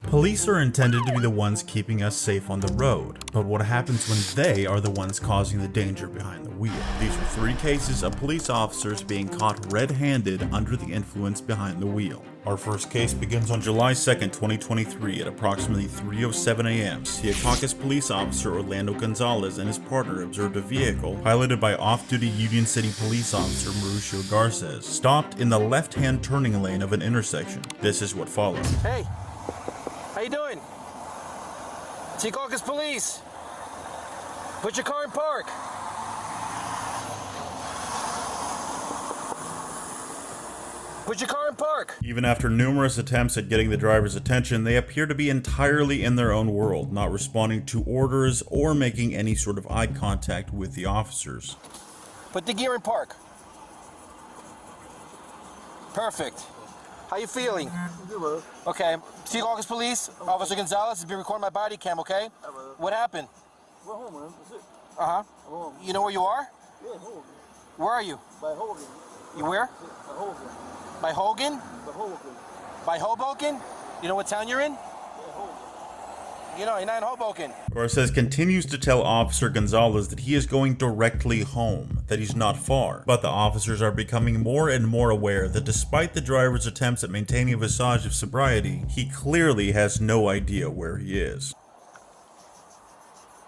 Police are intended to be the ones keeping us safe on the road, but what happens when they are the ones causing the danger behind the wheel? These are 3 cases of police officers being caught red-handed under the influence behind the wheel. Our first case begins on July 2nd, 2023 at approximately 3:07 a.m. Secaucus police officer Orlando Gonzalez and his partner observed a vehicle piloted by off-duty Union City police officer Mauricio Garces stopped in the left-hand turning lane of an intersection. This is what followed. Hey, how you doing? Secaucus police. Put your car in park. Put your car in park. Even after numerous attempts at getting the driver's attention, they appear to be entirely in their own world, not responding to orders or making any sort of eye contact with the officers. Put the gear in park. Perfect. How you feeling? Good. Okay, Secaucus police, Officer Gonzalez has been recording my body cam, okay? What happened? We're home, man. That's it. Uh-huh. Home. You know where you are? Yeah, home. Where are you? By Hogan. You where? By Hogan. By Hogan? By Hogan. By Hoboken? You know what town you're in? Yeah, Hogan. You know, you're not in Hoboken. Garces continues to tell Officer Gonzalez that he is going directly home, that he's not far, but the officers are becoming more and more aware that despite the driver's attempts at maintaining a visage of sobriety, he clearly has no idea where he is.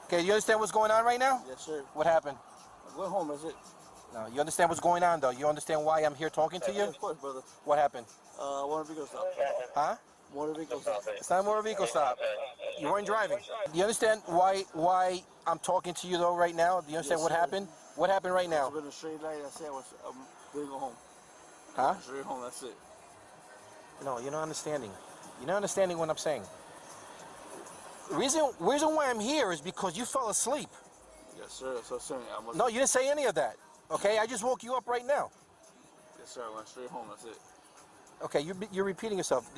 Okay, you understand what's going on right now? Yes, sir. What happened? I'm going home, that's it. No, you understand what's going on, though? You understand why I'm here talking to Yeah, you? of course, brother. What happened? Motor vehicle stop. Huh? Motor vehicle stop. It's not a motor vehicle stop. You weren't driving. Do you understand why I'm talking to you, though, right now? Do you understand Yes, what sir. happened? What happened right now? I've been a straight light. I said I'm going to go home. Huh? Straight home, that's it. No, you're not understanding. You're not understanding what I'm saying. The reason why I'm here is because you fell asleep. Yes, sir. So, sir, No, you didn't say any of that. Okay, I just woke you up right now. Yes, sir. I went straight home, that's it. Okay, you're repeating yourself.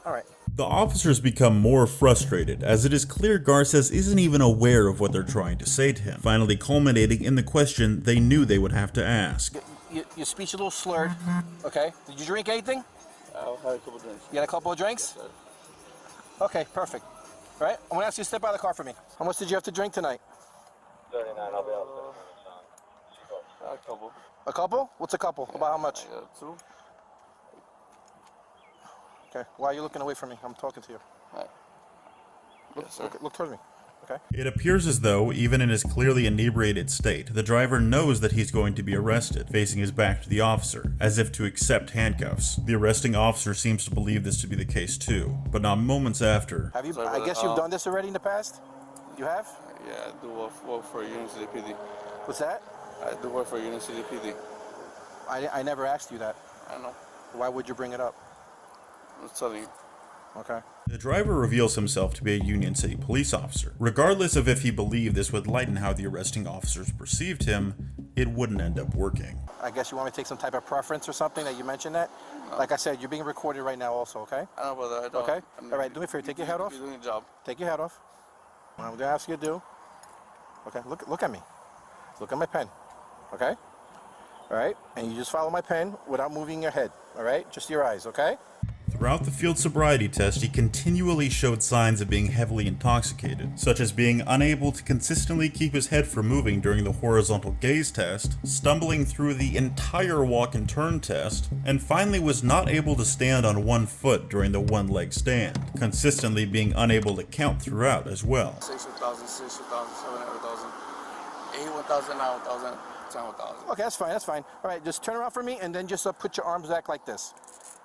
All right. The officers become more frustrated, as it is clear Garces isn't even aware of what they're trying to say to him, finally culminating in the question they knew they would have to ask. Your speech a little slurred. Okay. Did you drink anything? I had a couple drinks. You had a couple of drinks? Yes, sir. Okay, perfect. All right, I'm gonna ask you to step out of the car for me. How much did you have to drink tonight? 39, I'll be out there. A couple. A couple? What's a couple? About how much? I got 2. Okay. Why are you looking away from me? I'm talking to you. Alright. Yes, sir. Look towards me. Okay. It appears as though, even in his clearly inebriated state, the driver knows that he's going to be arrested, facing his back to the officer, as if to accept handcuffs. The arresting officer seems to believe this to be the case too, but not moments after. Have you? Sorry, I brother. guess you've done this already in the past. You have? Yeah, I do work for Union City PD. What's that? I do work for Union City PD. I never asked you that. I know. Why would you bring it up? I'm just telling you. Okay. The driver reveals himself to be a Union City police officer. Regardless of if he believed this would lighten how the arresting officers perceived him, it wouldn't end up working. I guess you want me to take some type of preference or something that you mentioned that? No. Like I said, you're being recorded right now also, okay? I know, brother. I don't. Okay? All right, do me a favor. Take your hat off. You're doing your job. Take your hat off. What I'm going to ask you to do. Okay, look at me. Look at my pen. Okay? All right? And you just follow my pen without moving your head. All right? Just your eyes, okay? Throughout the field sobriety test, he continually showed signs of being heavily intoxicated, such as being unable to consistently keep his head from moving during the horizontal gaze test, stumbling through the entire walk and turn test, and finally was not able to stand on one foot during the one-leg stand, consistently being unable to count throughout as well. 6,000, 6,000, 700,000, 81,000, 9,000, 10,000. Okay, that's fine, that's fine. All right, just turn around for me and then just put your arms back like this.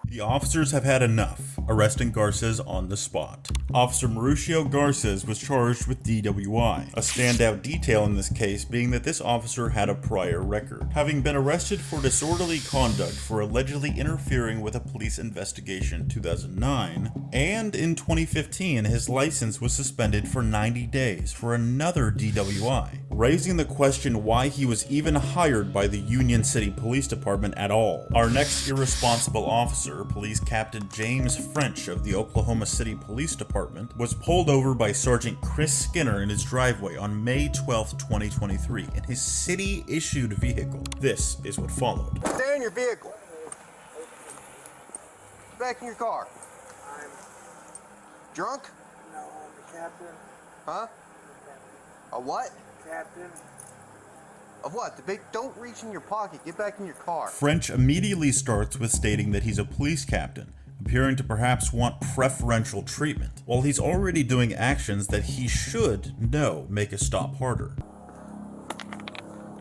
The officers have had enough, arresting Garces on the spot. Officer Mauricio Garces was charged with DWI, a standout detail in this case being that this officer had a prior record, having been arrested for disorderly conduct for allegedly interfering with a police investigation in 2009, and in 2015 his license was suspended for 90 days for another DWI, raising the question why he was even hired by the Union City Police Department at all. Our next irresponsible officer, Police Captain James French of the Oklahoma City Police Department, was pulled over by Sergeant Chris Skinner in his driveway on May 12, 2023 in his city-issued vehicle. This is what followed. Stay in your vehicle. Back in your car. Drunk? No, I'm the captain. Huh? A what? Captain. Of what? The big. Don't reach in your pocket. Get back in your car. French immediately starts with stating that he's a police captain, appearing to perhaps want preferential treatment, while he's already doing actions that he should know make a stop harder.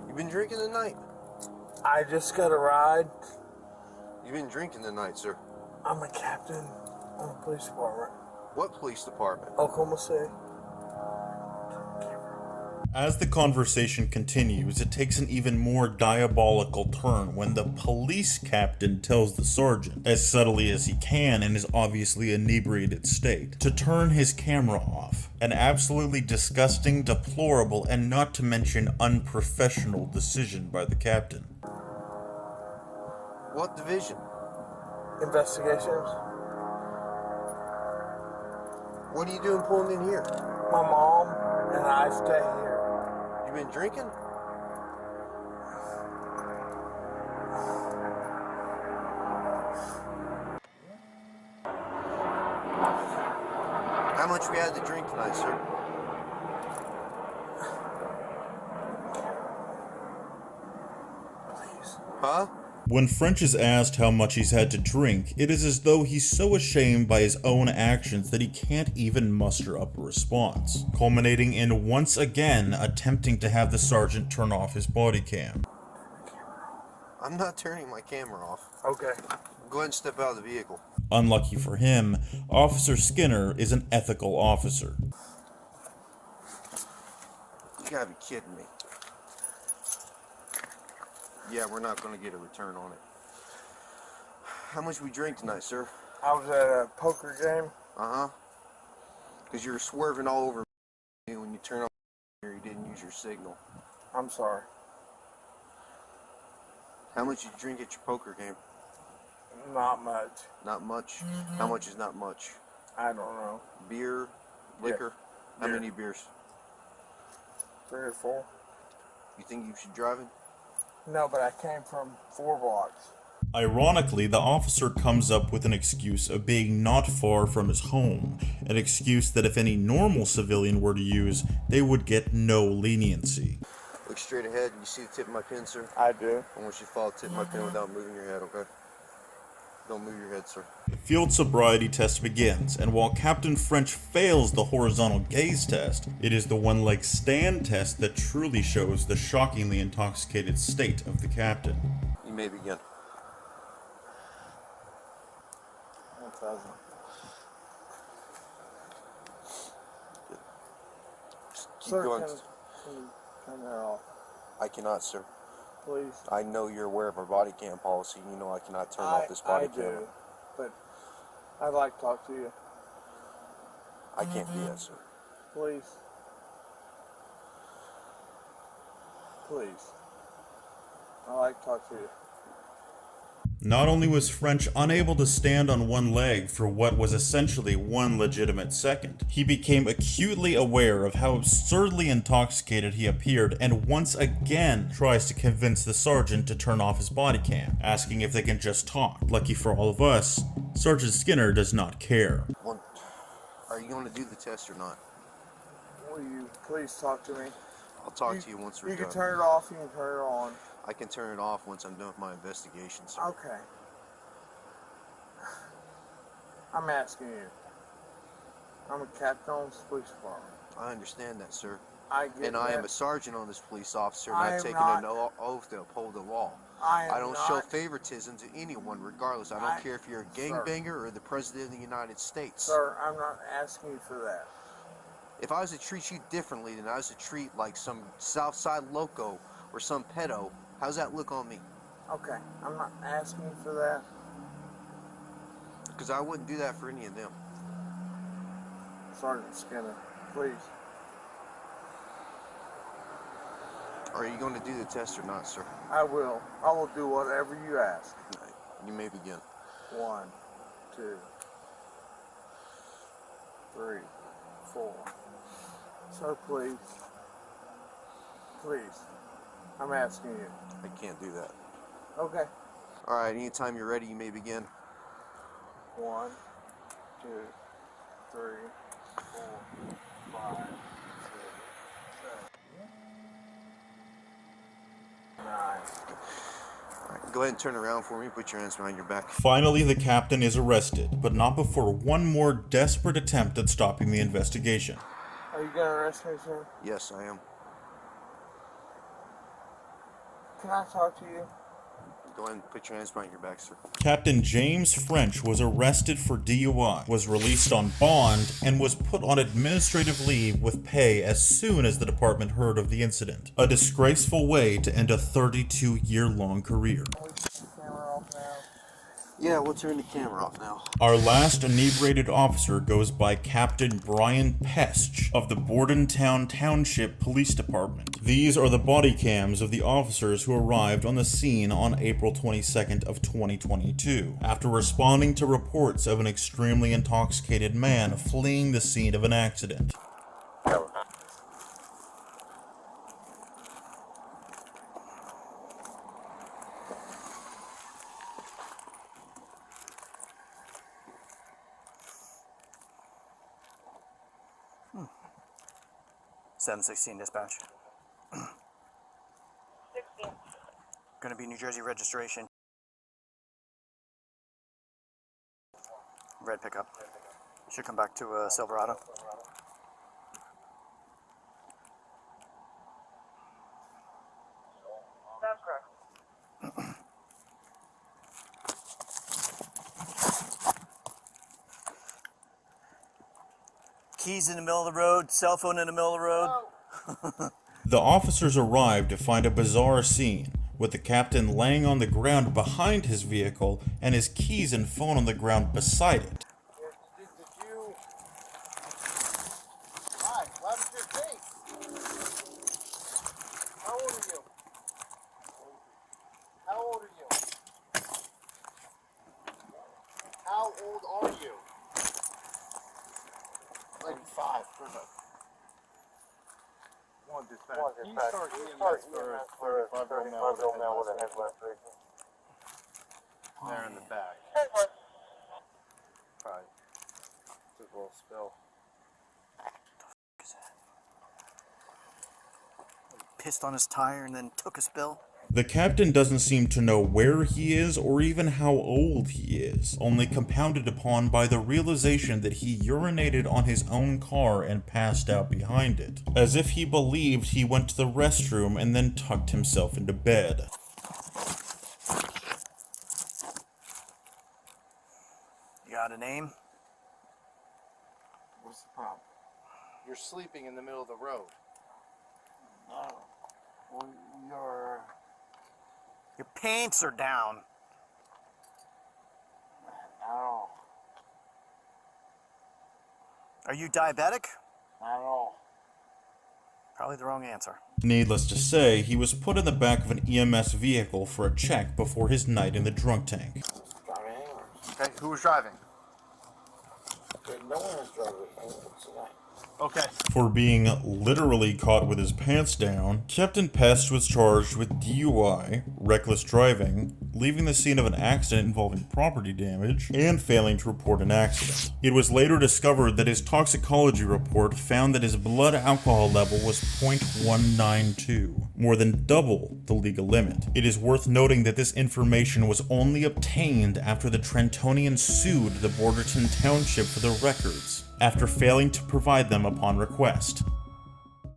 You been drinking tonight? I just got a ride. You been drinking tonight, sir? I'm a captain on the police department. What police department? Oklahoma City. As the conversation continues, it takes an even more diabolical turn when the police captain tells the sergeant, as subtly as he can in his obviously inebriated state, to turn his camera off. An absolutely disgusting, deplorable, and not to mention unprofessional decision by the captain. What division? Investigations. What are you doing pulling in here? My mom and I stay here. You been drinking? How much we had to drink tonight, sir? Please. Huh? When French is asked how much he's had to drink, it is as though he's so ashamed by his own actions that he can't even muster up a response, culminating in once again attempting to have the sergeant turn off his body cam. I'm not turning my camera off. Okay. Go ahead and step out of the vehicle. Unlucky for him, Officer Skinner is an ethical officer. You gotta be kidding me. Yeah, we're not gonna get a return on it. How much we drink tonight, sir? I was at a poker game. Uh-huh. Because you were swerving all over me when you turned on here, you didn't use your signal. I'm sorry. How much you drink at your poker game? Not much. Not much? How much is not much? I don't know. Beer? Liquor? How Beer. many beers? 3 or 4. You think you should drive it? No, but I came from 4 blocks. Ironically, the officer comes up with an excuse of being not far from his home, an excuse that if any normal civilian were to use, they would get no leniency. Look straight ahead. You see the tip of my pen, sir? I do. I want you to follow the tip of my pen without moving your head, okay? Don't move your head, sir. The field sobriety test begins, and while Captain French fails the horizontal gaze test, it is the one-leg stand test that truly shows the shockingly intoxicated state of the captain. You may begin. 1,000. Keep Sir, going. can you turn that off, I cannot, sir. please? I know you're aware of our body cam policy. You know I cannot turn off this body I do, camera. but I'd like to talk to you. I can't do that, sir. Please. Please. I'd like to talk to you. Not only was French unable to stand on one leg for what was essentially one legitimate second, he became acutely aware of how absurdly intoxicated he appeared and once again tries to convince the sergeant to turn off his body cam, asking if they can just talk. Lucky for all of us, Sergeant Skinner does not care. Well, are you going to do the test or not? Will you please talk to me? I'll talk to you once we're You done. can turn it off, you can turn it on. I can turn it off once I'm done with my investigation, sir. Okay. I'm asking you. I'm a captain on this police department. I understand that, sir. I get And I am that. a sergeant on this police officer, and I I've am taken not- an oath to uphold the law. I don't am show not- favoritism to anyone, regardless. I don't care if you're a gangbanger or the President of the United States. Sir, I'm not asking you for that. If I was to treat you differently than I was to treat like some Southside loco or some pedo, how's that look on me? Okay, I'm not asking you for that. Because I wouldn't do that for any of them. Sergeant Skinner, please. Are you going to do the test or not, sir? I will. I will do whatever you ask. You may begin. 1, 2, 3, 4. Sir, please. Please. I'm asking you. I can't do that. Okay. All right, anytime you're ready, you may begin. 1, 2, 3, Go ahead and turn around for me. Put your hands behind your back. Finally, the captain is arrested, but not before one more desperate attempt at stopping the investigation. Are you gonna arrest me, sir? Yes, I am. Can I talk to you? Go ahead and put your hands behind your back, sir. Captain James French was arrested for DUI, was released on bond, and was put on administrative leave with pay as soon as the department heard of the incident. A disgraceful way to end a 32-year-long career. Camera off now. Yeah, we'll turn the camera off now. Our last inebriated officer goes by Captain Brian Pestch of the Bordentown Township Police Department. These are the body cams of the officers who arrived on the scene on April 22nd of 2022, after responding to reports of an extremely intoxicated man fleeing the scene of an accident. 716 dispatch. 16. Gonna be New Jersey registration. Red pickup. Should come back to Silverado. That's correct. Keys in the middle of the road, cell phone in the middle of the road. The officers arrived to find a bizarre scene, with the captain laying on the ground behind his vehicle and his keys and phone on the ground beside it. Did you... Hi, what happened to your face? How old are you? How old are you? How old are you? Like 5. One dispatch. Can you start EMS for a 35-year-old male with a head lacerations? There in the back. Probably took a little spill. Pissed on his tire and then took a spill. The captain doesn't seem to know where he is or even how old he is, only compounded upon by the realization that he urinated on his own car and passed out behind it, as if he believed he went to the restroom and then tucked himself into bed. You got a name? What's the problem? You're sleeping in the middle of the road. No. Well, you're... Your pants are down. Not at all. Are you diabetic? Not at all. Probably the wrong answer. Needless to say, he was put in the back of an EMS vehicle for a check before his night in the drunk tank. Driving anywhere. Okay, who was driving? No one is driving tonight. Okay. For being literally caught with his pants down, Captain Pest was charged with DUI, reckless driving, leaving the scene of an accident involving property damage, and failing to report an accident. It was later discovered that his toxicology report found that his blood alcohol level was 0.192, more than double the legal limit. It is worth noting that this information was only obtained after the Trentonians sued the Bordentown Township for the records, after failing to provide them upon request.